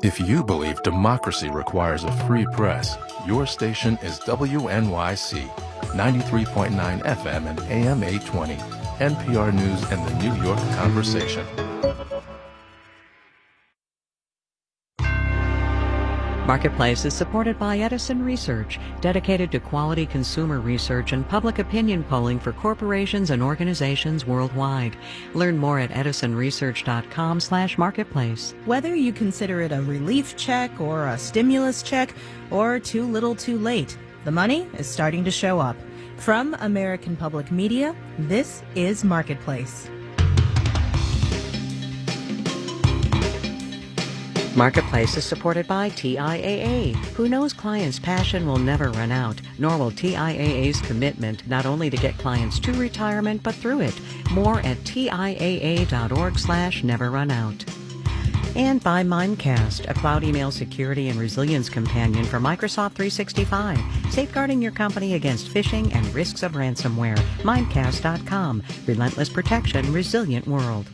If you believe democracy requires a free press, your station is WNYC, 93.9 FM and AM 820, NPR News and the New York Conversation. Marketplace is supported by Edison Research, dedicated to quality consumer research and public opinion polling for corporations and organizations worldwide. Learn more at edisonresearch.com/marketplace. Whether you consider it a relief check or a stimulus check or too little too late, the money is starting to show up. From American Public Media, this is Marketplace. Marketplace is supported by TIAA, who knows clients' passion will never run out, nor will TIAA's commitment not only to get clients to retirement, but through it. More at TIAA.org/neverrunout. And by Mimecast, a cloud email security and resilience companion for Microsoft 365, safeguarding your company against phishing and risks of ransomware. Mimecast.com, relentless protection, resilient world.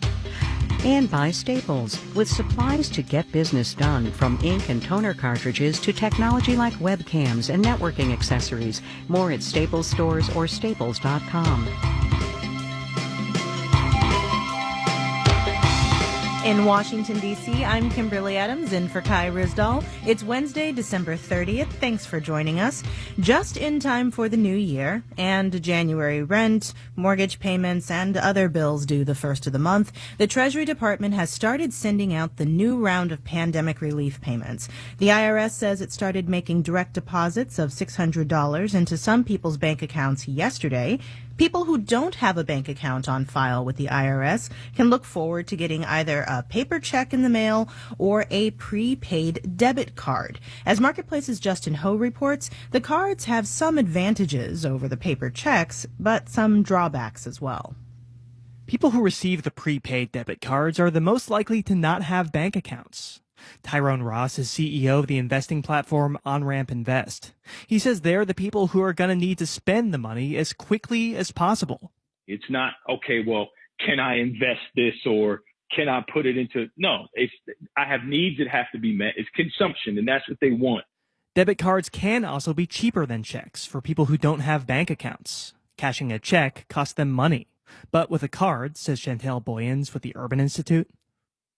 And by Staples, with supplies to get business done, from ink and toner cartridges to technology like webcams and networking accessories. More at Staples stores or staples.com. In Washington, D.C., I'm Kimberly Adams, in for Kai Rizdal. It's Wednesday, December 30th. Thanks for joining us. Just in time for the new year and January rent, mortgage payments, and other bills due the first of the month, the Treasury Department has started sending out the new round of pandemic relief payments. The IRS says it started making direct deposits of $600 into some people's bank accounts yesterday. People who don't have a bank account on file with the IRS can look forward to getting either a paper check in the mail or a prepaid debit card. As Marketplace's Justin Ho reports, the cards have some advantages over the paper checks, but some drawbacks as well. People who receive the prepaid debit cards are the most likely to not have bank accounts. Tyrone Ross is CEO of the investing platform OnRamp Invest. He says they're the people who are going to need to spend the money as quickly as possible. It's not, okay, well, can I invest this or can I put it into, no, I have needs that have to be met. It's consumption, and that's what they want. Debit cards can also be cheaper than checks for people who don't have bank accounts. Cashing a check costs them money. But with a card, says Chantel Boyens with the Urban Institute,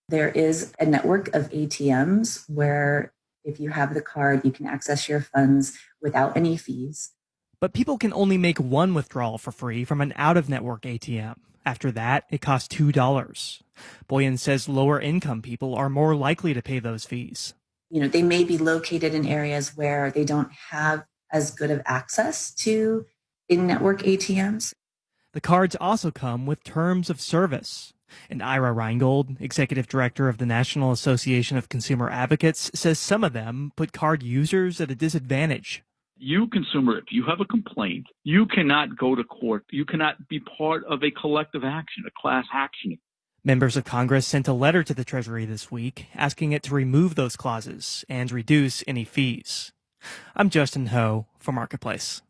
there is a network of ATMs where if you have the card, you can access your funds without any fees. But people can only make one withdrawal for free from an out-of-network ATM. After that, it costs $2. Boyan says lower income people are more likely to pay those fees. They may be located in areas where they don't have as good of access to in-network ATMs. The cards also come with terms of service. And Ira Reingold, executive director of the National Association of Consumer Advocates, says some of them put card users at a disadvantage. You, consumer, if you have a complaint, you cannot go to court. You cannot be part of a collective action, a class action. Members of Congress sent a letter to the Treasury this week asking it to remove those clauses and reduce any fees. I'm Justin Ho for Marketplace.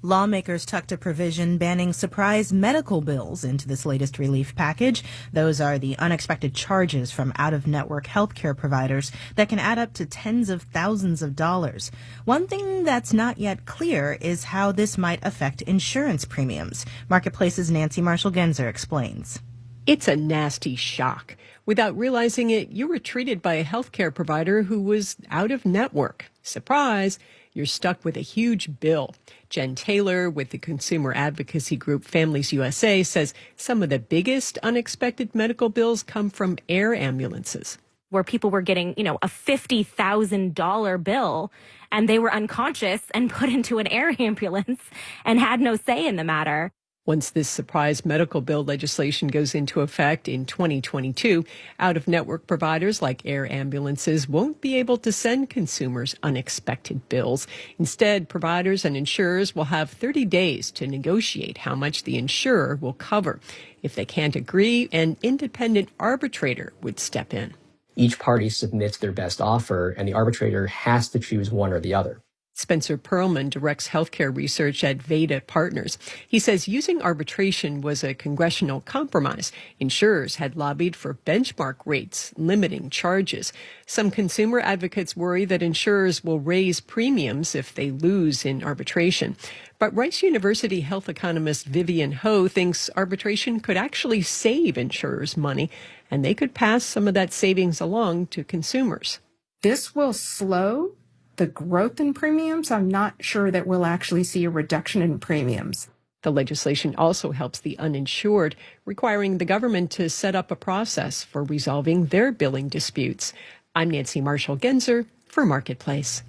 Lawmakers tucked a provision banning surprise medical bills into this latest relief package. Those are the unexpected charges from out-of-network healthcare providers that can add up to tens of thousands of dollars. One thing that's not yet clear is how this might affect insurance premiums. Marketplace's Nancy Marshall-Genzer explains. It's a nasty shock. Without realizing it, you were treated by a healthcare provider who was out of network. Surprise! You're stuck with a huge bill. Jen Taylor with the consumer advocacy group Families USA says some of the biggest unexpected medical bills come from air ambulances, where people were getting, a $50,000 bill and they were unconscious and put into an air ambulance and had no say in the matter. Once this surprise medical bill legislation goes into effect in 2022, out-of-network providers like air ambulances won't be able to send consumers unexpected bills. Instead, providers and insurers will have 30 days to negotiate how much the insurer will cover. If they can't agree, an independent arbitrator would step in. Each party submits their best offer, and the arbitrator has to choose one or the other. Spencer Perlman directs healthcare research at Veda Partners. He says using arbitration was a congressional compromise. Insurers had lobbied for benchmark rates, limiting charges. Some consumer advocates worry that insurers will raise premiums if they lose in arbitration. But Rice University health economist Vivian Ho thinks arbitration could actually save insurers money, and they could pass some of that savings along to consumers. This will slow the growth in premiums. I'm not sure that we'll actually see a reduction in premiums. The legislation also helps the uninsured, requiring the government to set up a process for resolving their billing disputes. I'm Nancy Marshall-Genzer for Marketplace.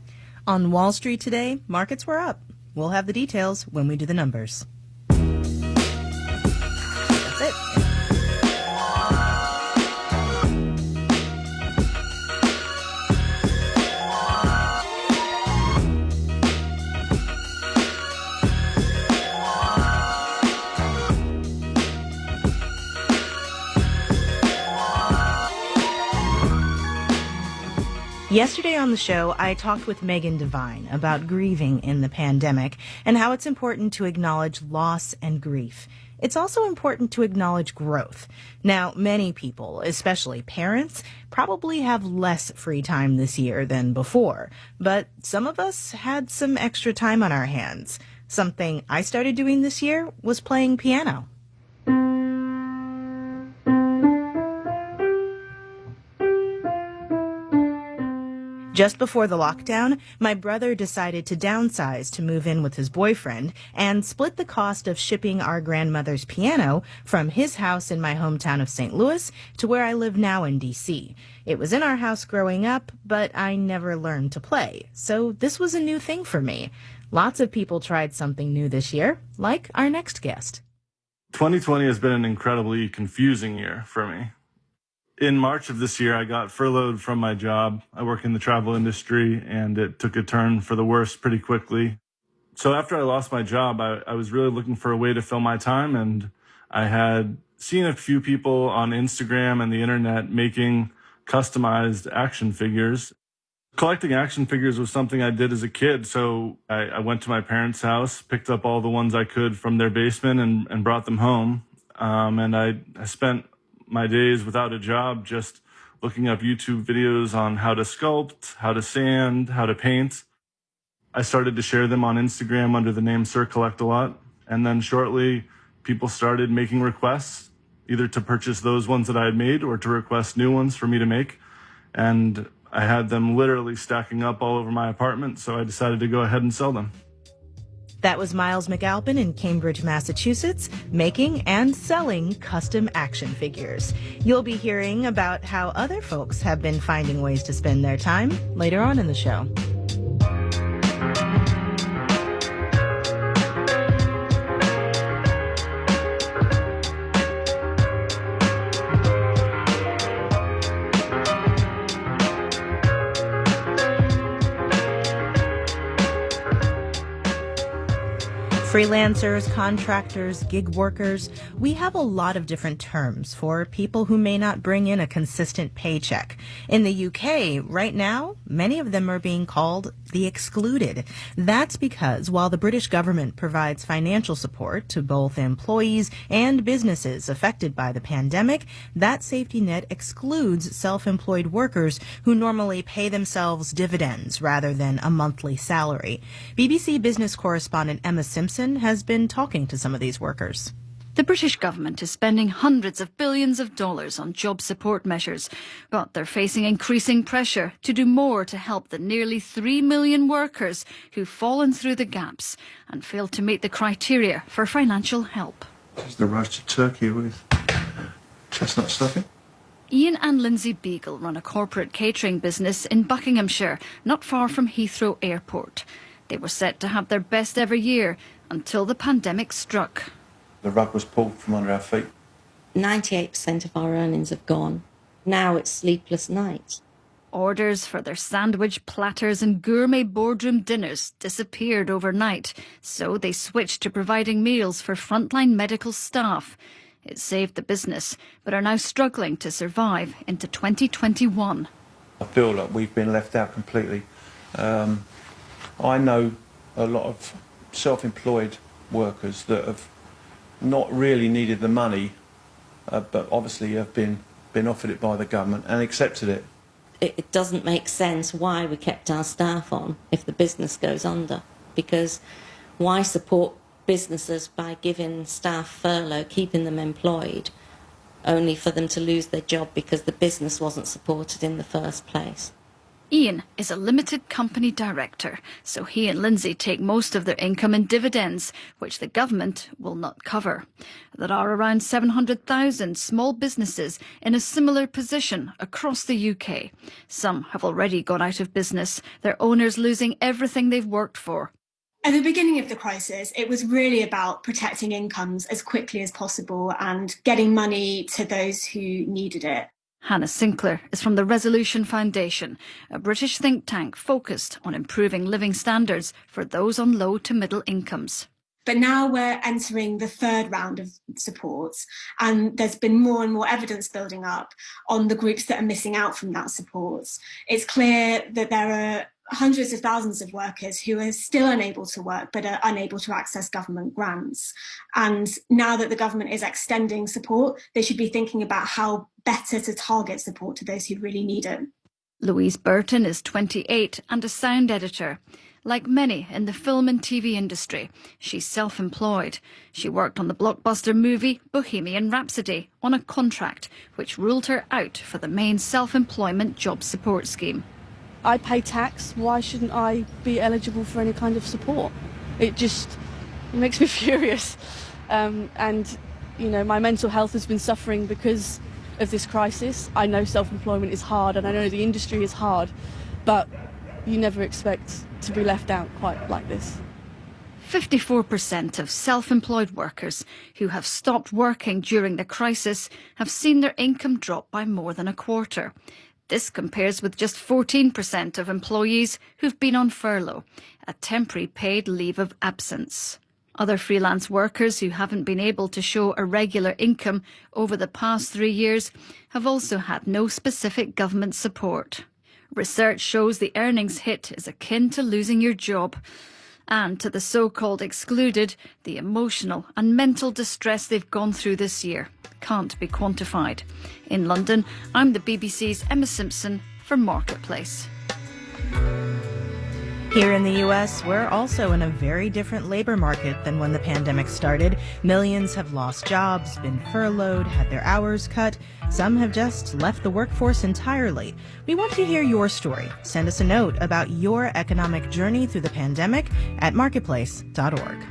On Wall Street today, markets were up. We'll have the details when we do the numbers. That's it. Yesterday on the show, I talked with Megan Devine about grieving in the pandemic and how it's important to acknowledge loss and grief. It's also important to acknowledge growth. Now, many people, especially parents, probably have less free time this year than before, but some of us had some extra time on our hands. Something I started doing this year was playing piano. Just before the lockdown, my brother decided to downsize to move in with his boyfriend and split the cost of shipping our grandmother's piano from his house in my hometown of St. Louis to where I live now in D.C. It was in our house growing up, but I never learned to play, so this was a new thing for me. Lots of people tried something new this year, like our next guest. 2020 has been an incredibly confusing year for me. In March of this year, I got furloughed from my job. I work in the travel industry, and it took a turn for the worse pretty quickly. So after I lost my job, I was really looking for a way to fill my time, and I had seen a few people on Instagram and the internet making customized action figures. Collecting action figures was something I did as a kid, so I went to my parents' house, picked up all the ones I could from their basement and brought them home. And I spent my days without a job just looking up YouTube videos on how to sculpt, how to sand, how to paint. I started to share them on Instagram under the name Sir Collect a Lot. And then shortly, people started making requests, either to purchase those ones that I had made or to request new ones for me to make. And I had them literally stacking up all over my apartment, so I decided to go ahead and sell them. That was Miles McAlpin in Cambridge, Massachusetts, making and selling custom action figures. You'll be hearing about how other folks have been finding ways to spend their time later on in the show. Freelancers, contractors, gig workers, we have a lot of different terms for people who may not bring in a consistent paycheck. In the UK, right now, many of them are being called the excluded. That's because while the British government provides financial support to both employees and businesses affected by the pandemic, that safety net excludes self-employed workers who normally pay themselves dividends rather than a monthly salary. BBC business correspondent Emma Simpson has been talking to some of these workers. The British government is spending hundreds of billions of dollars on job support measures, but they're facing increasing pressure to do more to help the nearly 3 million workers who've fallen through the gaps and failed to meet the criteria for financial help. This is the roasted turkey with chestnut stuffing. Ian and Lindsay Beagle run a corporate catering business in Buckinghamshire, not far from Heathrow Airport. They were set to have their best ever year until the pandemic struck. The rug was pulled from under our feet. 98% of our earnings have gone. Now it's sleepless nights. Orders for their sandwich platters and gourmet boardroom dinners disappeared overnight, so they switched to providing meals for frontline medical staff. It saved the business, but are now struggling to survive into 2021. I feel like we've been left out completely. I know a lot of self-employed workers that have not really needed the money, but obviously have been offered it by the government and accepted it. It doesn't make sense why we kept our staff on if the business goes under, because why support businesses by giving staff furlough, keeping them employed, only for them to lose their job because the business wasn't supported in the first place? Ian is a limited company director, so he and Lindsay take most of their income in dividends, which the government will not cover. There are around 700,000 small businesses in a similar position across the UK. Some have already gone out of business, their owners losing everything they've worked for. At the beginning of the crisis, it was really about protecting incomes as quickly as possible and getting money to those who needed it. Hannah Sinclair is from the Resolution Foundation, a British think tank focused on improving living standards for those on low to middle incomes. But now we're entering the third round of supports, and there's been more and more evidence building up on the groups that are missing out from that support. It's clear that there are hundreds of thousands of workers who are still unable to work but are unable to access government grants. And now that the government is extending support, they should be thinking about how better to target support to those who really need it. Louise Burton is 28 and a sound editor. Like many in the film and TV industry, she's self-employed. She worked on the blockbuster movie Bohemian Rhapsody on a contract, which ruled her out for the main self-employment job support scheme. I pay tax, why shouldn't I be eligible for any kind of support? It makes me furious. And, you know, my mental health has been suffering because of this crisis. I know self-employment is hard and I know the industry is hard, but you never expect to be left out quite like this. 54% of self-employed workers who have stopped working during the crisis have seen their income drop by more than a quarter. This compares with just 14% of employees who've been on furlough, a temporary paid leave of absence. Other freelance workers who haven't been able to show a regular income over the past 3 years have also had no specific government support. Research shows the earnings hit is akin to losing your job. And to the so-called excluded, the emotional and mental distress they've gone through this year can't be quantified. In London, I'm the BBC's Emma Simpson for Marketplace. Here in the U.S., we're also in a very different labor market than when the pandemic started. Millions have lost jobs, been furloughed, had their hours cut. Some have just left the workforce entirely. We want to hear your story. Send us a note about your economic journey through the pandemic at marketplace.org.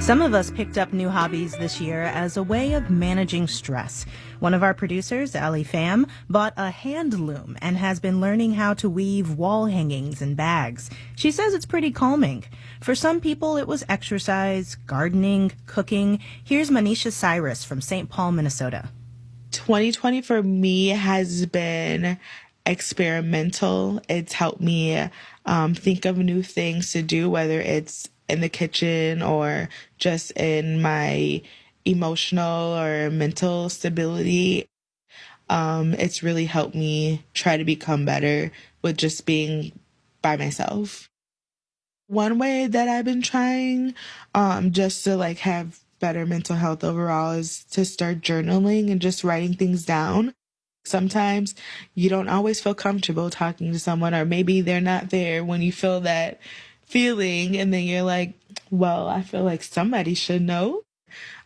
Some of us picked up new hobbies this year as a way of managing stress. One of our producers, Ali Pham, bought a hand loom and has been learning how to weave wall hangings and bags. She says it's pretty calming. For some people, it was exercise, gardening, cooking. Here's Manisha Cyrus from St. Paul, Minnesota. 2020 for me has been experimental. It's helped me think of new things to do, whether it's in the kitchen or just in my emotional or mental stability. It's really helped me try to become better with just being by myself. One way that I've been trying just to have better mental health overall is to start journaling and just writing things down. Sometimes you don't always feel comfortable talking to someone, or maybe they're not there when you feel that feeling, and then you're like, well, I feel like somebody should know.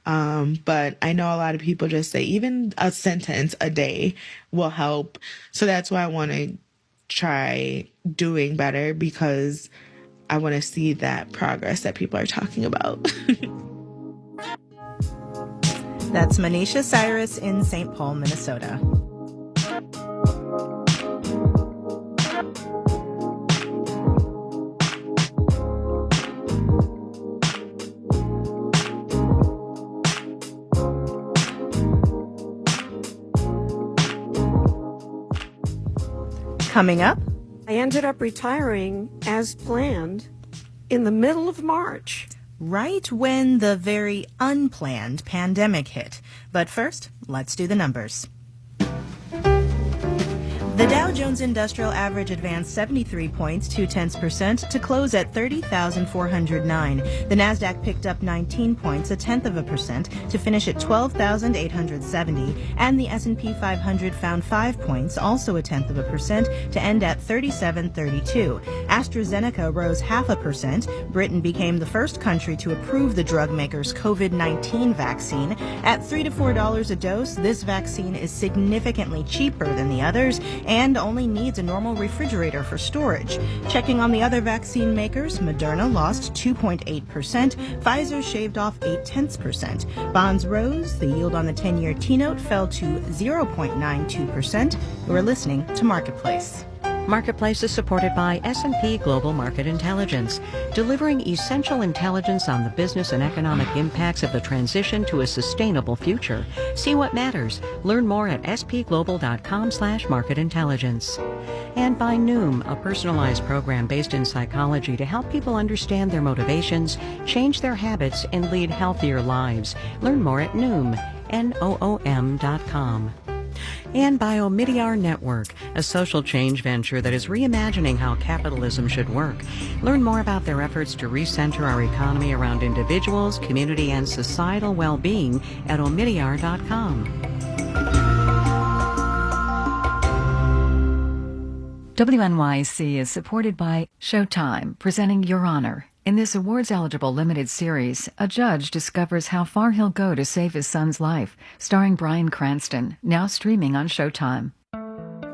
But I know a lot of people just say even a sentence a day will help. So that's why I want to try doing better, because I want to see that progress that people are talking about. That's Manisha Cyrus in St. Paul, Minnesota. Coming up, I ended up retiring as planned in the middle of March. Right when the very unplanned pandemic hit. But first, let's do the numbers. The Dow Jones Industrial Average advanced 73 points, 0.2% to close at 30,409. The Nasdaq picked up 19 points, 0.1% to finish at 12,870. And the S&P 500 found 5 points, also 0.1% to end at 3732. AstraZeneca rose 0.5%. Britain became the first country to approve the drug maker's COVID-19 vaccine. At $3 to $4 a dose, this vaccine is significantly cheaper than the others and only needs a normal refrigerator for storage. Checking on the other vaccine makers, Moderna lost 2.8%, Pfizer shaved off 0.8%. Bonds rose, the yield on the 10-year T-note fell to 0.92%. We're listening to Marketplace. Marketplace is supported by S&P Global Market Intelligence, delivering essential intelligence on the business and economic impacts of the transition to a sustainable future. See what matters. Learn more at spglobal.com/marketintelligence. And by Noom, a personalized program based in psychology to help people understand their motivations, change their habits, and lead healthier lives. Learn more at Noom, Noom.com. And by Omidyar Network, a social change venture that is reimagining how capitalism should work. Learn more about their efforts to recenter our economy around individuals, community, and societal well-being at Omidyar.com. WNYC is supported by Showtime, presenting Your Honor. In this awards-eligible limited series, a judge discovers how far he'll go to save his son's life, starring Bryan Cranston, now streaming on Showtime.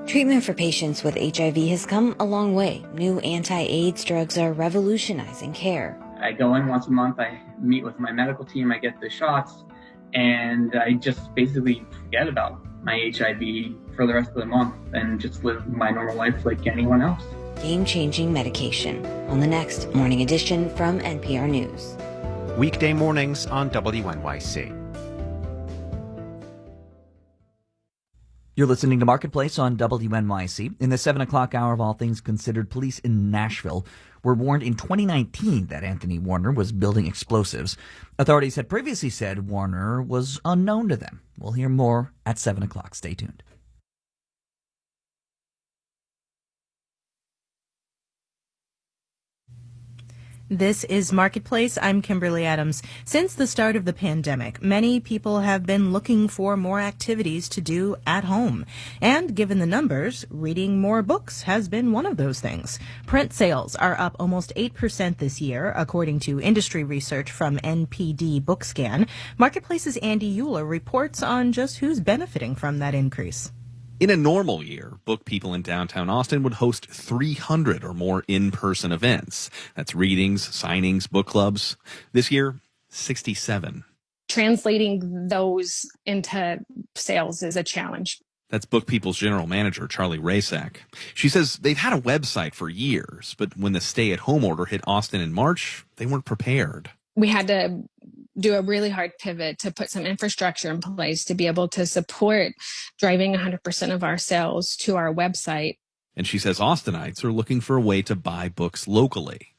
Treatment for patients with HIV has come a long way. New anti-AIDS drugs are revolutionizing care. I go in once a month, I meet with my medical team, I get the shots, and I just basically forget about my HIV for the rest of the month and just live my normal life like anyone else. Game-changing medication on the next Morning Edition from NPR News. Weekday mornings on WNYC. You're listening to Marketplace on WNYC. In the 7 o'clock hour of All Things Considered, police in Nashville were warned in 2019 that Anthony Warner was building explosives. Authorities had previously said Warner was unknown to them. We'll hear more at 7 o'clock. Stay tuned. This is Marketplace. I'm Kimberly Adams. Since the start of the pandemic, many people have been looking for more activities to do at home. And given the numbers, reading more books has been one of those things. Print sales are up almost 8% this year, according to industry research from NPD BookScan. Marketplace's Andy Euler reports on just who's benefiting from that increase. In a normal year, book people in downtown Austin would host 300 or more in-person events. That's readings, signings, book clubs. This year, 67. Translating those into sales is a challenge. That's Book People's general manager, Charlie Rasak. She says they've had a website for years, but when the stay-at-home order hit Austin in March, they weren't prepared. We had to do a really hard pivot to put some infrastructure in place to be able to support driving 100% of our sales to our website. And she says Austinites are looking for a way to buy books locally.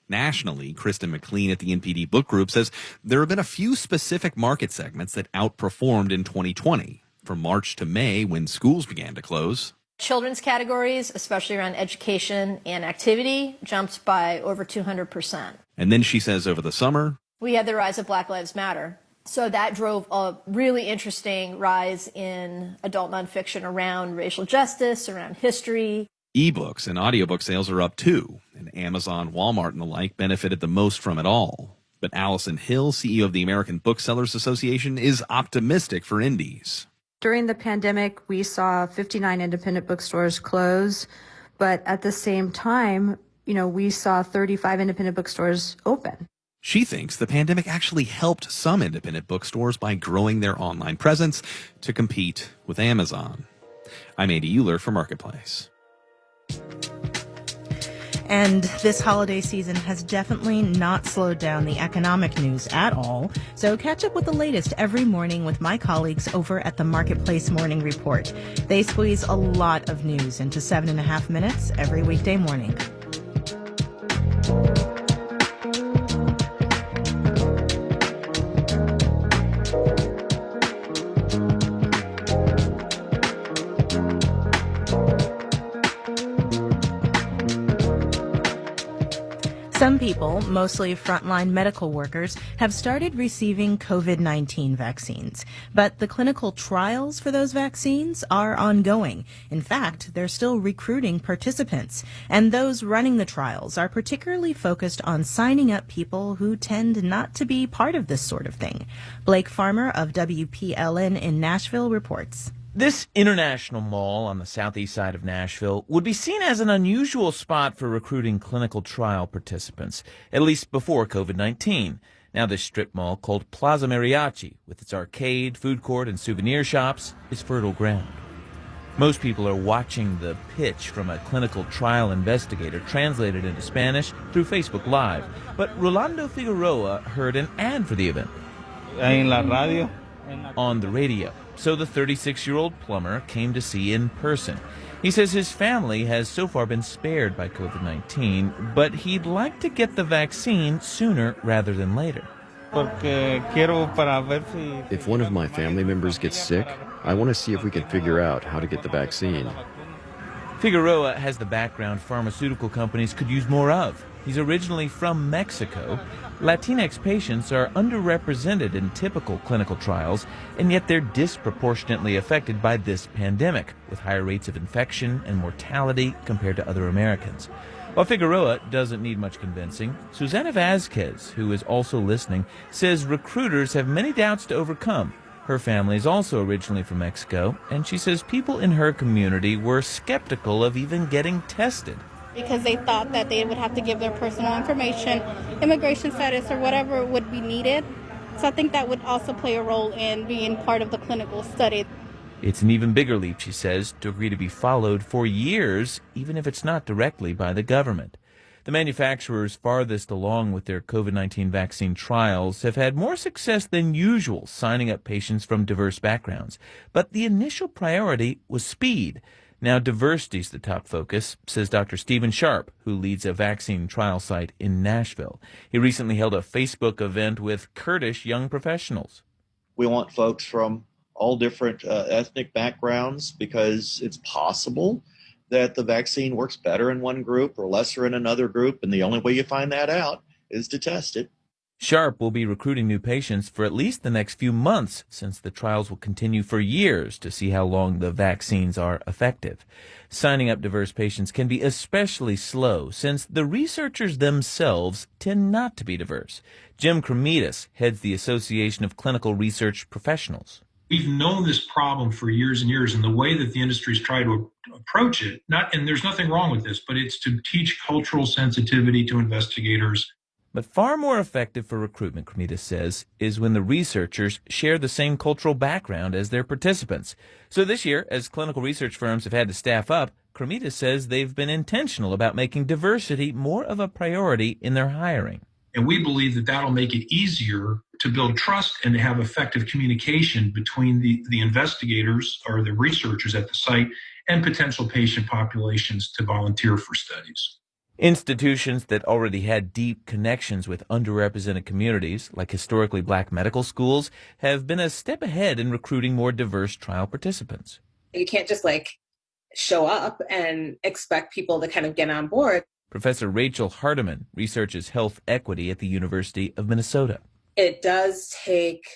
Nationally, Kristen McLean at the NPD Book Group says there have been a few specific market segments that outperformed in 2020, from March to May when schools began to close. Children's categories, especially around education and activity, jumped by over 200%. And then she says over the summer, we had the rise of Black Lives Matter. So that drove a really interesting rise in adult nonfiction around racial justice, around history. Ebooks and audiobook sales are up too, and Amazon, Walmart, and the like benefited the most from it all. But Allison Hill, CEO of the American Booksellers Association, is optimistic for indies. During the pandemic, we saw 59 independent bookstores close, but at the same time, we saw 35 independent bookstores open. She thinks the pandemic actually helped some independent bookstores by growing their online presence to compete with Amazon. I'm Andy Euler for Marketplace. And this holiday season has definitely not slowed down the economic news at all. So catch up with the latest every morning with my colleagues over at the Marketplace Morning Report. They squeeze a lot of news into 7.5 minutes every weekday morning. Some people, mostly frontline medical workers, have started receiving COVID-19 vaccines. But the clinical trials for those vaccines are ongoing. In fact, they're still recruiting participants. And those running the trials are particularly focused on signing up people who tend not to be part of this sort of thing. Blake Farmer of WPLN in Nashville reports. This international mall on the southeast side of Nashville would be seen as an unusual spot for recruiting clinical trial participants, at least before COVID-19. Now this strip mall, called Plaza Mariachi, with its arcade, food court, and souvenir shops, is fertile ground. Most people are watching the pitch from a clinical trial investigator translated into Spanish through Facebook Live. But Rolando Figueroa heard an ad for the event. En la radio. On the radio. So the 36-year-old plumber came to see in person. He says his family has so far been spared by COVID-19, but he'd like to get the vaccine sooner rather than later. If one of my family members gets sick, I want to see if we can figure out how to get the vaccine. Figueroa has the background pharmaceutical companies could use more of. He's originally from Mexico. Latinx patients are underrepresented in typical clinical trials, and yet they're disproportionately affected by this pandemic, with higher rates of infection and mortality compared to other Americans. While Figueroa doesn't need much convincing, Susana Vazquez, who is also listening, says recruiters have many doubts to overcome. Her family is also originally from Mexico, and she says people in her community were skeptical of even getting tested. Because they thought that they would have to give their personal information, immigration status, or whatever would be needed. So I think that would also play a role in being part of the clinical study. It's an even bigger leap, she says, to agree to be followed for years, even if it's not directly by the government. The manufacturers farthest along with their COVID-19 vaccine trials have had more success than usual signing up patients from diverse backgrounds. But the initial priority was speed. Now, diversity is the top focus, says Dr. Stephen Sharp, who leads a vaccine trial site in Nashville. He recently held a Facebook event with Kurdish young professionals. We want folks from all different ethnic backgrounds because it's possible that the vaccine works better in one group or lesser in another group, and the only way you find that out is to test it. Sharp will be recruiting new patients for at least the next few months, since the trials will continue for years to see how long the vaccines are effective. Signing up diverse patients can be especially slow, since the researchers themselves tend not to be diverse. Jim Cremidas heads the Association of Clinical Research Professionals. We've known this problem for years and years, and the way that the industry's tried to approach it, and there's nothing wrong with this, but it's to teach cultural sensitivity to investigators. But far more effective for recruitment, Cremidas says, is when the researchers share the same cultural background as their participants. So this year, as clinical research firms have had to staff up, Cremidas says they've been intentional about making diversity more of a priority in their hiring. And we believe that that'll make it easier to build trust and to have effective communication between the investigators or the researchers at the site and potential patient populations to volunteer for studies. Institutions that already had deep connections with underrepresented communities, like historically black medical schools, have been a step ahead in recruiting more diverse trial participants. You can't just show up and expect people to kind of get on board. Professor Rachel Hardiman researches health equity at the University of Minnesota. It does take,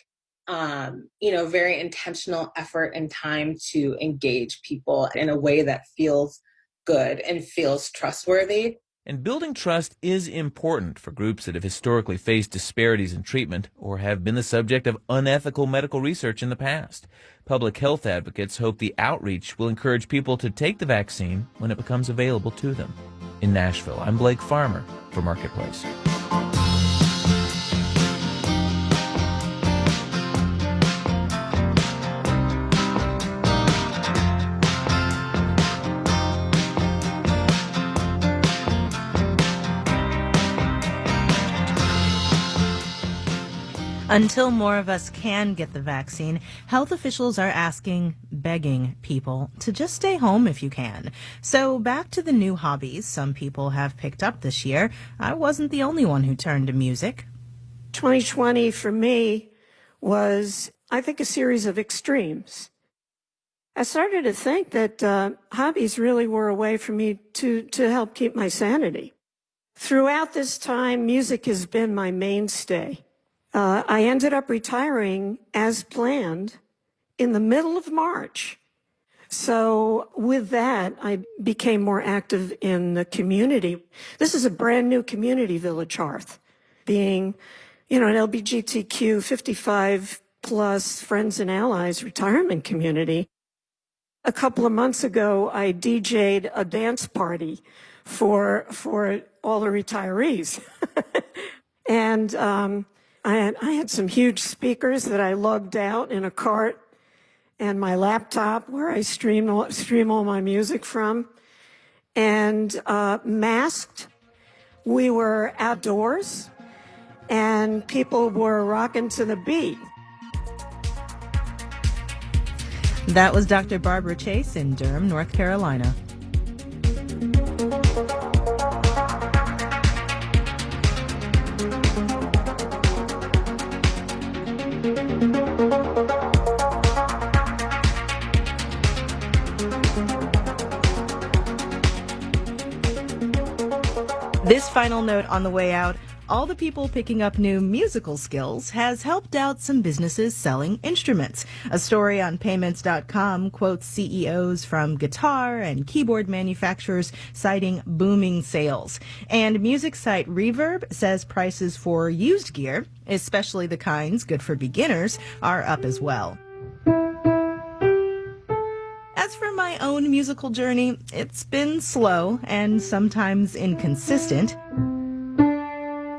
very intentional effort and time to engage people in a way that feels good and feels trustworthy. And building trust is important for groups that have historically faced disparities in treatment or have been the subject of unethical medical research in the past. Public health advocates hope the outreach will encourage people to take the vaccine when it becomes available to them. In Nashville, I'm Blake Farmer for Marketplace. Until more of us can get the vaccine, health officials are begging people to just stay home if you can. So back to the new hobbies some people have picked up this year. I wasn't the only one who turned to music. 2020 for me was, I think, a series of extremes. I started to think that hobbies really were a way for me to help keep my sanity. Throughout this time, music has been my mainstay. I ended up retiring as planned in the middle of March. So with that, I became more active in the community. This is a brand new community, Village Hearth, being, an LGBTQ 55 plus friends and allies retirement community. A couple of months ago, I DJ'd a dance party for all the retirees. And I had some huge speakers that I lugged out in a cart and my laptop where I stream all my music from. And masked, we were outdoors and people were rocking to the beat. That was Dr. Barbara Chase in Durham, North Carolina. This final note on the way out, all the people picking up new musical skills has helped out some businesses selling instruments. A story on payments.com quotes CEOs from guitar and keyboard manufacturers citing booming sales. And music site Reverb says prices for used gear, especially the kinds good for beginners, are up as well. As for my own musical journey, it's been slow and sometimes inconsistent.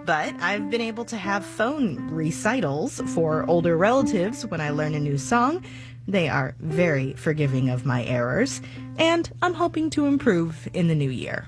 But I've been able to have phone recitals for older relatives when I learn a new song. They are very forgiving of my errors, and I'm hoping to improve in the new year.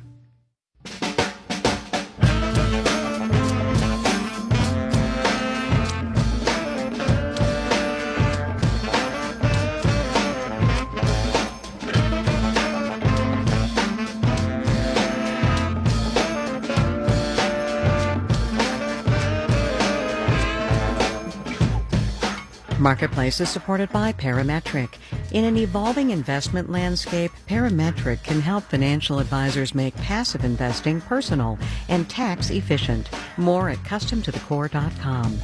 Marketplace is supported by Parametric. In an evolving investment landscape, Parametric can help financial advisors make passive investing personal and tax efficient. More at customtothecore.com.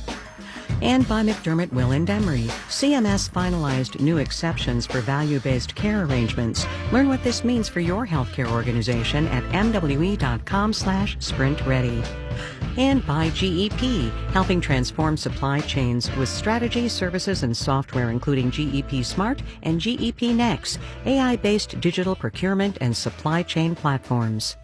And by McDermott Will & Emery. CMS finalized new exceptions for value-based care arrangements. Learn what this means for your healthcare organization at mwe.com/sprintready. And by GEP, helping transform supply chains with strategy, services, and software, including GEP Smart and GEP Next, AI-based digital procurement and supply chain platforms.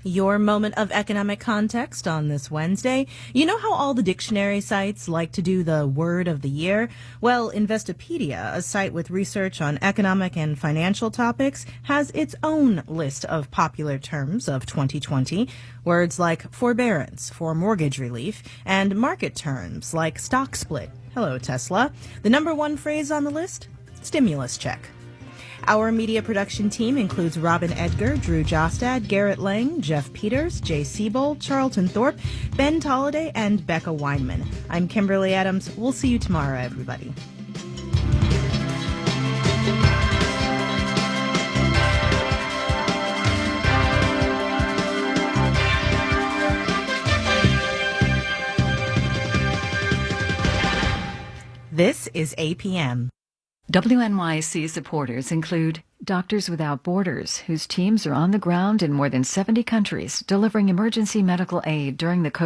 Your moment of economic context on this Wednesday. You know how all the dictionary sites like to do the word of the year? Well, Investopedia, a site with research on economic and financial topics, has its own list of popular terms of 2020. Words like forbearance for mortgage relief and market terms like stock split. Hello, Tesla. The number one phrase on the list? Stimulus check. Our media production team includes Robin Edgar, Drew Jostad, Garrett Lang, Jeff Peters, Jay Siebold, Charlton Thorpe, Ben Tolliday, and Becca Weinman. I'm Kimberly Adams. We'll see you tomorrow, everybody. This is APM. WNYC supporters include Doctors Without Borders, whose teams are on the ground in more than 70 countries delivering emergency medical aid during the COVID